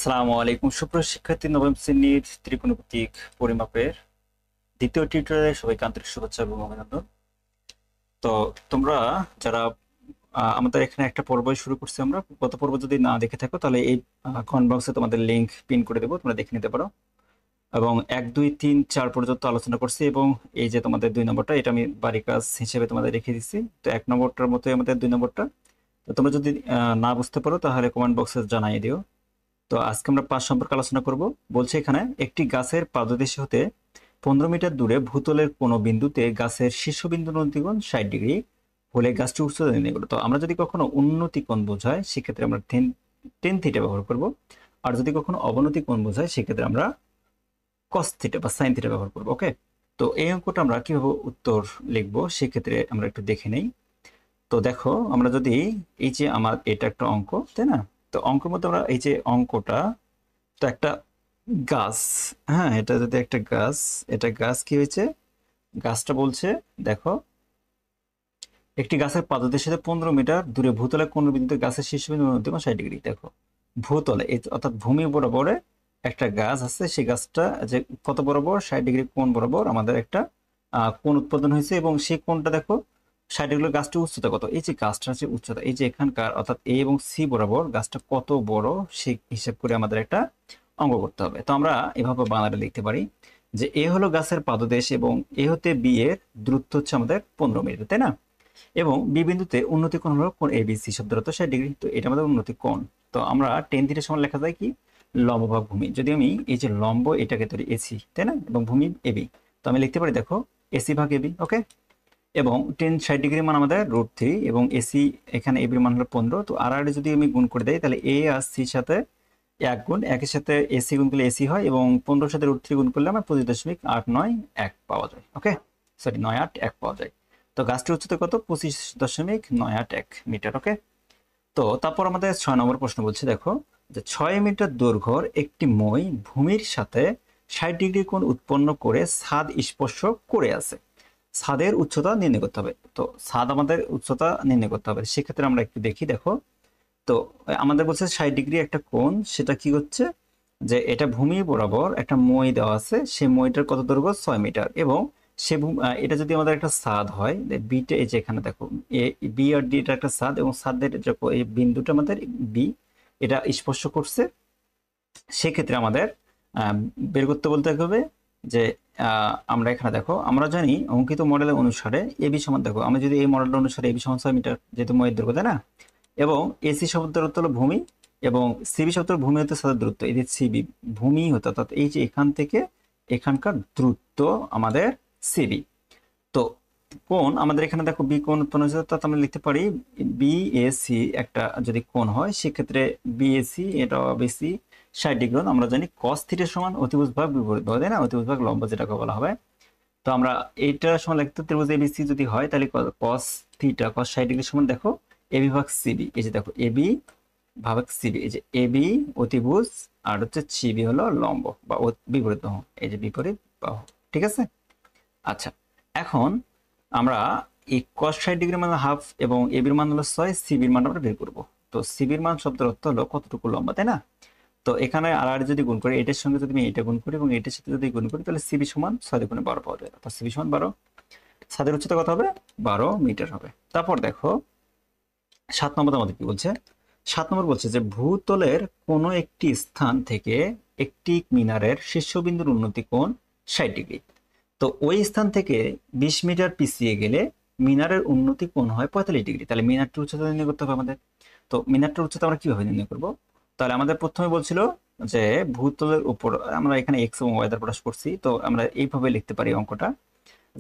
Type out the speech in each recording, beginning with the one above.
আসসালামু আলাইকুম সুপ্রিয় শিক্ষার্থী, নবম শ্রেণীর ত্রিকোণমিতিক পরিমাপের দ্বিতীয় টিউটোরিয়ালে সবাইকে আন্তরিক শুভেচ্ছা এবং অভিনন্দন। তো তোমরা যারা আমাদের এখানে একটা পর্বই শুরু করছি, আমরা গত পর্ব যদি না দেখে থাকো তাহলে এই কমেন্ট বক্সে তোমাদের লিংক পিন করে দেবো, তোমরা দেখে নিতে পারো। এবং 1 2 3 4 পর্যন্ত আলোচনা করছি, এবং এই যে তোমাদের 2 নম্বরটা, এটা আমি বাড়ি কাজ হিসেবে তোমাদের রেখে দিচ্ছি। তো 1 নম্বরটার মতোই আমাদের 2 নম্বরটা। তো তোমরা যদি না বুঝতে পারো তাহলে কমেন্ট বক্সে জানিয়ে দিও। তো আজকে আমরা পাঁচ সম্পর্কে আলোচনা করব। বলছে এখানে একটি গাছের পাদদেশে হতে 15 মিটার দূরে ভূতলের কোনো বিন্দুতে গাছের শীর্ষবিন্দুর উন্নতিকোণ 60 ডিগ্রি হলে গাছটি উচ্চতা নির্ণয় করো। তো আমরা যদি কখনো উন্নতি কোণ বোঝায় সেক্ষেত্রে আমরা টেন থিটা ব্যবহার করব, আর যদি কখনো অবনতি কোণ বোঝায় সেক্ষেত্রে আমরা কস থিটা বা সাইন থিটা ব্যবহার করব। ওকে, তো এই অঙ্কটা আমরা কিভাবে উত্তর লিখবো সেক্ষেত্রে আমরা একটু দেখে নেই। তো দেখো, আমরা যদি এই যে আমার এটা একটা অঙ্ক, তাই না? তো অঙ্কের মধ্যে আমরা এই যে অঙ্কটা, তো একটা গাছ, হ্যাঁ এটা যদি একটা গাছ, এটা গাছ কি হয়েছে, গাছটা বলছে দেখো একটি গাছের পাদদেশ থেকে 15 মিটার দূরে ভূতলে কোন বিন্দুতে গাছের শীর্ষবিন্দু ন্যূনতম 60 ডিগ্রি। দেখো ভূতলে অর্থাৎ ভূমি বরাবরে একটা গাছ আছে, সেই গাছটা যে কত বরাবর 60 ডিগ্রি কোণ বরাবর আমাদের একটা কোণ উৎপাদন হয়েছে, এবং সেই কোণটা দেখো 60 ডিগ্রি। গাছটির উচ্চতা কত, এই যে গাছটার যে উচ্চতা, এই যে এখানকার অর্থাৎ এ এবং সি বরাবর গাছটা কত বড় সেই হিসাব করে আমাদের একটা অঙ্ক করতে হবে। তো আমরা এভাবে বাংলাটা লিখতে পারি যে এ হলো গাছের পাদদেশ এবং এ হতে বি এর দূরত্ব হচ্ছে আমাদের 15 মিটার, তাই না? এবং বি বিন্দুতে উন্নতি কোণ হলো কোণ এবিসি, শব্দের অর্থ 60 ডিগ্রি। তো এটা আমাদের উন্নতি কোণ। তো আমরা টেন থিটা সমান লেখা যায় কি, লম্ব ভাগ ভূমি। যদি আমি এই যে লম্ব এটাকে ধরি এসি, তাই না, এবং ভূমি এবি, তো আমি লিখতে পারি দেখো এসি ভাগ এবি। ওকে, এবং টেন 60 ডিগ্রি মান আমাদের √3, এবং এসি এখানে এবির মান হলো 15। তো আর যদি আমি গুণ করে দেই তাহলে এ আর সির সাথে 1 গুণ, একের সাথে এসি গুণ করলে এসি হয়, এবং 15 সাথে √3 গুণ করলে আমার 25.891 পাওয়া যায়। ওকে, সরি 981 পাওয়া যায়। তো গাছটির উচ্চতা কত, 25.981 মিটার। ওকে, তো তারপর আমাদের 6 নম্বর প্রশ্ন বলছে দেখো যে 6 মিটার দৈর্ঘ্যের একটি মই ভূমির সাথে 60 ডিগ্রি কোণ উৎপন্ন করে ছাদ স্পর্শ করে আছে, ছাদের উচ্চতা নির্ণয় করতে হবে। তো ছাদ আমাদের উচ্চতা নির্ণয় করতে হবে, সেক্ষেত্রে আমরা একটু দেখি। দেখো, তো আমাদের বলছে 60 ডিগ্রি একটা কোণ, সেটা কি হচ্ছে যে এটা ভূমি বরাবর একটা মই দেওয়া আছে, সেই মইটার কত দৈর্ঘ্য 6 মিটার, এবং সে এটা যদি আমাদের একটা ছাদ হয়, বিটা এই যে এখানে দেখো এ বি আর ডি, এটা একটা ছাদ, এবং ছাদের এই বিন্দুটা আমাদের বি, এটা স্পর্শ করছে। সেক্ষেত্রে আমাদের বের করতে বলতে হবে যে আমরা এখানে দেখো, আমরা জানি অঙ্কিত মডেলের অনুসারে এবি সমান, দেখো আমি যদি এই মডেলটা অনুসারে এবি সমান 6 মিটার, যেহেতু ময়ের দৈর্ঘ্য, তাই না? এবং এসি শব্দের দূরত্ব হলো ভূমি, এবং সিবি শব্দের ভূমি হতে ছাদের দূরত্ব, এই যে সিবি ভূমি হতে, অর্থাৎ এই যে এখান থেকে এখানকার দূরত্ব আমাদের সিবি। তো কোণ আমাদের এখানে দেখো বি কোণ উৎপন্ন হয়েছে, অর্থাৎ আমরা লিখতে পারি বিএসি একটা যদি কোণ হয় সেক্ষেত্রে বিএসি এটা বেশি 60 ডিগ্রি। আমরা জানি cos থিটা সমান অতিভুজ ভাগ বিপরীত ভাগ, তাই না? অতিভুজ ভাগ লম্ব যেটাকে বলা হবে। তো আমরা এইটা সমান লিখতে, ত্রিভুজ এবিসি যদি হয় তাহলে cos থিটা cos 60 ডিগ্রি সমান দেখো এবি ভাগ সিবি, এই যে দেখো এবি ভাগ সিবি, এই যে এবি অতিভুজ আর হচ্ছে সিবি হলো লম্ব বা বিপরীত বাহু, এই যে বিপরীত বাহু। ঠিক আছে, আচ্ছা এখন আমরা এই cos 60 ডিগ্রি মান হাফ, এবং এবির মান হলো 6, সিবির মান আমরা বের করব। তো সিবির মান শব্দের অর্থ হলো কতটুকু লম্বা, তাই না? তো এখানে আর যদি গুণ করি, এটার সঙ্গে যদি আমি এটা গুণ করি এবং এটার সাথে যদি গুণ করি, তাহলে সিবি সমান 6 × 12 পাওয়া যায়, অর্থাৎ সিবি সমান 12। ছাদের উচ্চতা কত হবে, 12 মিটার হবে। তারপর দেখো 7 নম্বর আমাদের কি বলছে, 7 নম্বর বলছে যে ভূতলের কোনো একটি স্থান থেকে একটি মিনারের শীর্ষবিন্দুর উন্নতি কোণ 60 ডিগ্রি। তো ওই স্থান থেকে 20 মিটার পিছিয়ে গেলে মিনারের উন্নতি কোণ হয় 45 ডিগ্রি। তাহলে মিনারটির উচ্চতা নির্ণয় করতে হবে আমাদের। তো মিনারটির উচ্চতা আমরা কিভাবে নির্ণয় করব? তাহলে আমাদের প্রথমে বলছিল যে ভূতলের উপর, আমরা এখানে এক্স এবং ওয়াই দ্বারা প্রকাশ করছি, তো আমরা এইভাবে লিখতে পারি অঙ্কটা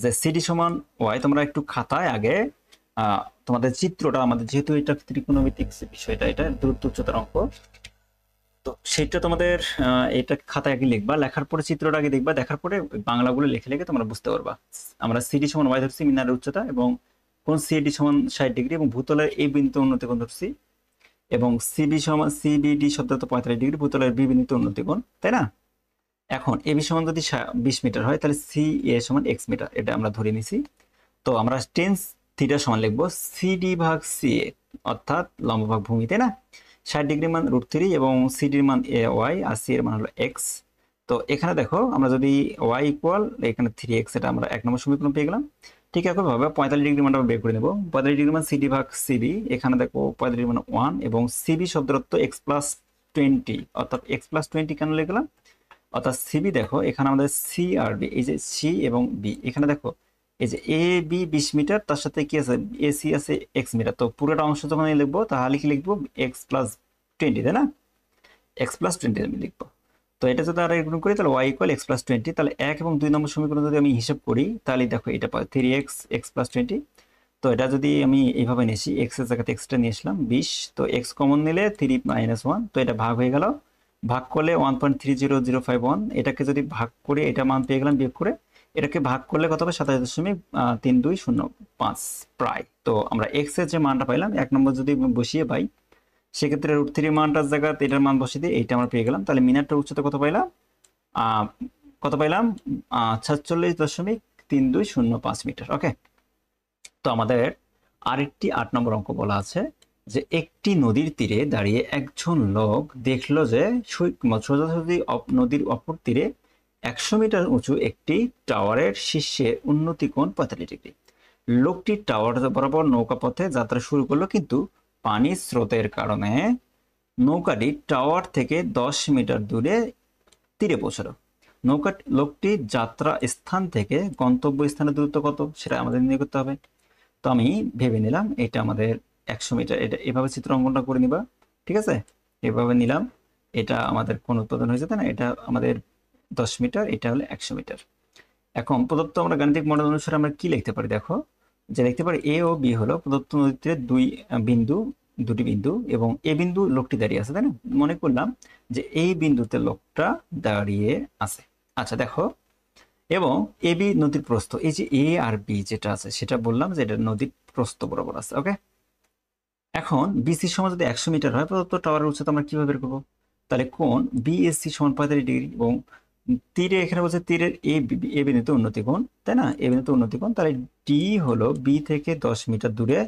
যে সিডি সমান ওয়াই। তোমরা একটু খাতায় আগে তোমাদের চিত্রটা, আমাদের যেহেতু এটা ত্রিকোণমিতিক বিষয়টা, এটা দূরত্ব উচ্চতার অঙ্ক, তো সেটা তোমাদের এটা খাতায় আগে লিখবা, লেখার পরে চিত্রটা আগে দেখবা, দেখার পরে বাংলাগুলো লিখে লিখে তোমরা বুঝতে পারবা। আমরা সিডি সমান ওয়াই ধরছি মিনারের উচ্চতা, এবং কোন সিডি সমান 60 ডিগ্রি, এবং ভূতলের এই বিন্দু উন্নতি কোণ ধরছি, এবং সিবি সমান সিবিডি শব্দ 45 ডিগ্রি, ভূতলের বি বিন্দুতে উন্নতি কোণ, তাই না? এখন এবি সমান যদি 20 মিটার হয় তাহলে সি এ সমান এক্স মিটার, এটা আমরা ধরে নিছি। তো আমরা টেন থিটা সমান লিখবো সিডি ভাগ সি এ, অর্থাৎ লম্ব ভাগ ভূমি, তাই না? 60 ডিগ্রি মান √3 এবং সিডির মান এ ওয়াই আর সি এর মান হলো এক্স। তো এখানে দেখো আমরা যদি ওয়াই ইকুয়াল এখানে 3x, এটা আমরা 1 নম্বর সমীকরণ পেয়ে গেলাম। ঠিক একইভাবে 45 ডিগ্রি মানটা আমরা বের করে নেব। 45 ডিগ্রি মান সিডি ভাগ সিবি, এখানে দেখো 45 ডিগ্রি মান 1 এবং সিবি শব্দের অর্থ x+20, অর্থাৎ x+20 কেন লিখলাম, অর্থাৎ সিবি দেখো এখানে আমাদের সি আর বি, এই যে সি এবং বি, এখানে দেখো এই যে এ বি 20 মিটার, তার সাথে কি আছে এসি আছে x মিটার। তো পুরোটা অংশ যখন লিখবো তাহলে কি লিখবো x+20, তাই না, x+20 আমি লিখবো। তো এটা যদি আর গুণ করি তাহলে y ইকুয়াল x+20, তাহলে 1 এবং 2 নম্বর সমীকরণ যদি আমি হিসাব করি তাহলে দেখো এটা পাই 3x x+20। তো এটা যদি আমি এইভাবে নিয়েছি x এর জায়গাতে এক্সট্রা নিয়ে আসলাম 20, তো x কমন নিলে 3 - 1, তো এটা ভাগ হয়ে গেল, ভাগ করলে 1.30051, এটাকে যদি ভাগ করে এটা মান পেয়ে গেলাম বিয়োগ করে, এটাকে ভাগ করলে কত হবে 27.3205 প্রায়। তো আমরা x এর যে মানটা পাইলাম 1 নম্বর যদি বসিয়ে পাই সেক্ষেত্রে √3 মানটার জায়গাতে এটার মান বসিয়ে দিয়ে এইটা আমরা পেয়ে গেলাম। তাহলে মিনারটার উচ্চতা কত পাইলাম, কত পাইলাম 46.3205 মিটার। ওকে, তো আমাদের আরেকটি 8 নম্বর অঙ্ক বলা আছে যে একটি নদীর তীরে দাঁড়িয়ে একজন লোক দেখলো যে সোজাসুজি নদীর অপর তীরে 100 মিটার উঁচু একটি টাওয়ারের শীর্ষে উন্নতি কোণ 45 ডিগ্রি। লোকটি টাওয়ার বরাবর নৌকা পথে যাত্রা শুরু করলো, কিন্তু পানির স্রোতের কারণে নৌকাটি টাওয়ার থেকে 10 মিটার দূরে তীরে পৌঁছালো। লোকটির যাত্রা স্থান থেকে গন্তব্য স্থানের দূরত্ব কত সেটা আমাদের নির্ণয় করতে হবে। তো আমি ভেবে নিলাম এটা আমাদের 100 মিটার, এটা এভাবে চিত্র অঙ্কনটা করে নিবা, ঠিক আছে, এভাবে নিলাম, এটা আমাদের কোন উৎপাদন হয়েছে তাই না, এটা আমাদের 10 মিটার, এটা হলো 100 মিটার। এখন প্রদত্ত আমরা গাণিতিক মডেল অনুসারে আমরা কি লিখতে পারি, দেখো যে লিখতে পারি এ ও বি হলো প্রদত্ত নদীতে দুটি বিন্দু এবং এ বিন্দু লোকটি দাঁড়িয়ে আছে, তাই না, মনে করলাম যে এই বিন্দুতে লোকটা দাঁড়িয়ে আছে। আচ্ছা দেখো, এবং এ বি নদীর প্রস্থ, এই যে এ আর বি যেটা আছে সেটা বললাম যে এটা নদীর প্রস্থ বরাবর আছে। ওকে, এখন বিসি সমান যদি 100 মিটার হয় প্রদত্ত টাওয়ারের উচ্চতা আমরা কিভাবে বের করবো, তাহলে কোণ বিএসসি সমান 45 ডিগ্রি এবং তীরে এখানে বলছে তীরের এ বিন্দুতে উন্নতি কোণ, তাই না, এ বিন্দুতে উন্নতি কোণ, তাহলে ডি হলো বি থেকে 10 মিটার দূরে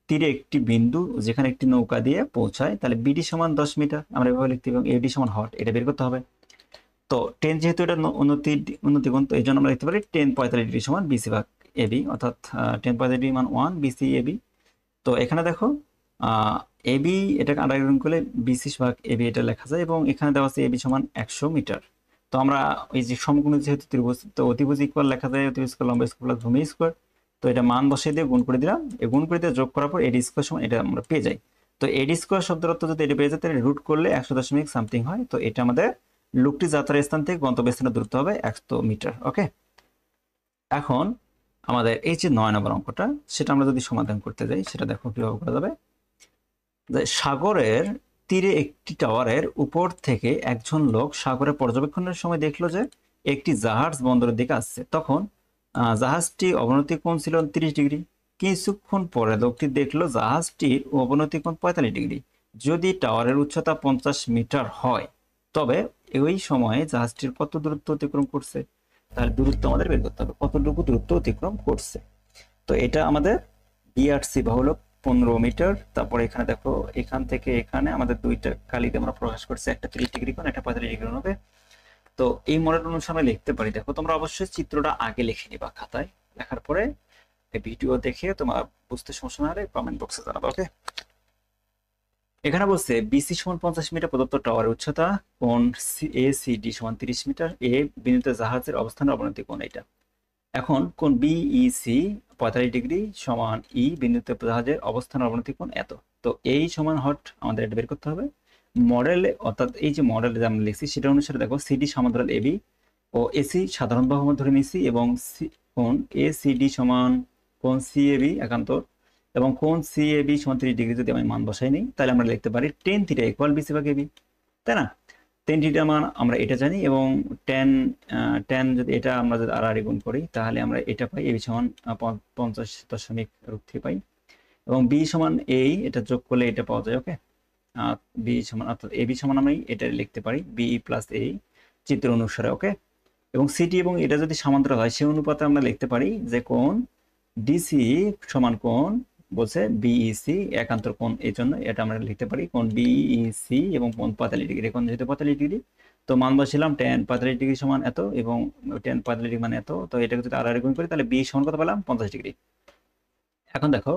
তীরে একটি বিন্দু যেখানে একটি নৌকা দিয়ে পৌঁছায়, তাহলে বিডি সমান 10 মিটার আমরা এভাবে লিখতে এবং এডি সমান হট, এটা বের করতে হবে। তো 10 যেহেতু এটা উন্নতি কোণ, তো এই জন্য আমরা লিখতে পারি 10 45 ডিগ্রি সমান বিসি ভাগ এবি, অর্থাৎ 10 45 ডিগ্রি মান 1 বিসি এবি। তো এখানে দেখো এবি এটাকে আন্ডারলাইন করলে বিসি ভাগ এবি এটা লেখা যায় এবং এখানে দেওয়া আছে এবি সমান 100 মিটার। তো আমরা এই যে সমকোণ যেহেতু ত্রিভুজ, তো অতিভুজ ইকুয়াল লেখা যায় অতিভুজ স্কয়ার লম্ব স্কয়ার প্লাস ভূমি স্কয়ার। তো এটা মান বসিয়ে দিয়ে গুণ করে দিলাম, এই গুণ করে দিয়ে যোগ করার পর এডি স্কয়ার সমান এটা আমরা পেয়ে যাই। তো এডি স্কয়ার শব্দের অর্থ যদি এটা পেয়ে যায় তাহলে রুট করলে 100.something হয়। তো এটা আমাদের লোকটি যাত্রার স্থান থেকে গন্তব্য স্থানের দূরত্ব হবে 100 মিটার। ওকে, এখন আমাদের এই যে 9 নম্বর অঙ্কটা সেটা আমরা যদি সমাধান করতে যাই সেটা দেখো কিভাবে করা যাবে। যে সাগরের তীরে একটি টাওয়ারের উপর থেকে একজন লোক সাগরে পর্যবেক্ষণের সময় দেখলো যে একটি জাহাজ বন্দরের দিকে আসছে। তখন জাহাজটি অবনতি কোণ ছিল 30 ডিগ্রি। কিছুক্ষণ পরে লোকটি দেখলো জাহাজটির অবনতি কোণ 45 ডিগ্রি। যদি টাওয়ারের উচ্চতা 50 মিটার হয় তবে ওই সময়ে জাহাজটির কত দূরত্ব অতিক্রম করছে, তাহলে দূরত্ব আমাদের বের করতে হবে কতটুকু দূরত্ব অতিক্রম করছে। তো এটা আমাদের বিআরসি বা হলো 15 মিটার। তারপরে এখানে দেখো এখান থেকে এখানে আমাদের দুইটা কালিতে আমরা প্রকাশ করছি, একটা 30 ডিগ্রি কোণ একটা 45 ডিগ্রি কোণ হবে। তো এই মডেল অনুসারে আমরা লিখতে পারি, দেখো তোমরা অবশ্যই চিত্রটা আগে লিখে নিবা খাতায়, লেখার পরে এই ভিডিও দেখে তোমার বুঝতে সমস্যা না হলে কমেন্ট বক্সে জানাবা। ওকে, এখানে বলছে বিসি সমান 50 মিটার প্রদত্ত টাওয়ারের উচ্চতা, কোণ এ সি ডি সমান 30 মিটার, এ বিন্দুতে জাহাজের অবস্থানের অবনতি কোণ এটা। এখন কোণ বিইসি 45 ডিগ্রি সমান ই বিন্দুতে জাহাজের অবস্থান অবনতি কোণ এত। তো এই সমান হট আমাদের এটা বের করতে হবে মডেলে, অর্থাৎ এই যে মডেলে যে আমরা লিখছি সেটা অনুসারে দেখো সিডি সমান্তরাল এবি ও এসি সাধারণ বাহু ধরে নিয়েছি এবং কোণ এ সিডি সমান কোণ সি এবি একান্তর এবং কোণ সি এবি সমান 30 ডিগ্রি যদি আমি মান বসাই নিই তাহলে আমরা লিখতে পারি টেন থিটা ইকুয়াল বিসি ভাগ এবি, তাই না। টেন থিটার মান আমরা এটা জানি এবং টেন যদি এটা আমরা যদি আর গুণ করি তাহলে আমরা এটা পাই এবি সমান 50.3 পাই এবং বি সমান এই এটা যোগ করলে এটা পাওয়া যায়। ওকে, বি সমান অর্থাৎ এবি সমান আমি এটা লিখতে পারি বি প্লাস এই চিত্র অনুসারে। ওকে, এবং সিটি এবং এটা যদি সমান্তরাল হয় সেই অনুপাতে আমরা লিখতে পারি যে কোণ ডিসি সমান কোণ বলছে বিইসি একান্তর কোণ, এই জন্য এটা আমরা লিখতে পারি কোণ বিইসি এবং কোণ 45 ডিগ্রি, কোণ যেহেতু 45 ডিগ্রি, তো মান বসিলাম tan 45 ডিগ্রি সমান এত এবং tan 45 ডিগ্রি মানে এত, তো এটাকে যদি আর গুণ করি তাহলে বি সমান কত পেলাম 50 ডিগ্রি। এখন দেখো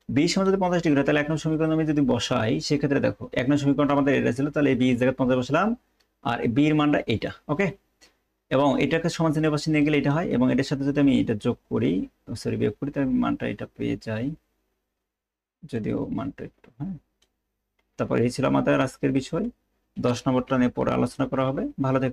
বি সমান যদি 50 ডিগ্রি হয় তাহলে 1 নং সমীকরণ আমি যদি বসাই, সেক্ষেত্রে দেখো 1 নং সমীকরণটা আমাদের এটা ছিল, তাহলে বি জায়গায় 50 বসালাম আর বি এর মানটা এইটা, ওকে। এবং এটাকে সমান চিহ্নের পাশে নিয়ে গেলে এটা হয়, এবং এটার সাথে যদি আমি এটা যোগ করি, সরি বিয়োগ করি, তাহলে মানটা এটা পেয়ে যাই, যদিও মানটা একটু, হ্যাঁ। তারপর এই ছিল আমাদের আজকের বিষয়, 10 নম্বরটা নিয়ে পরে আলোচনা করা হবে। ভালো থেকো।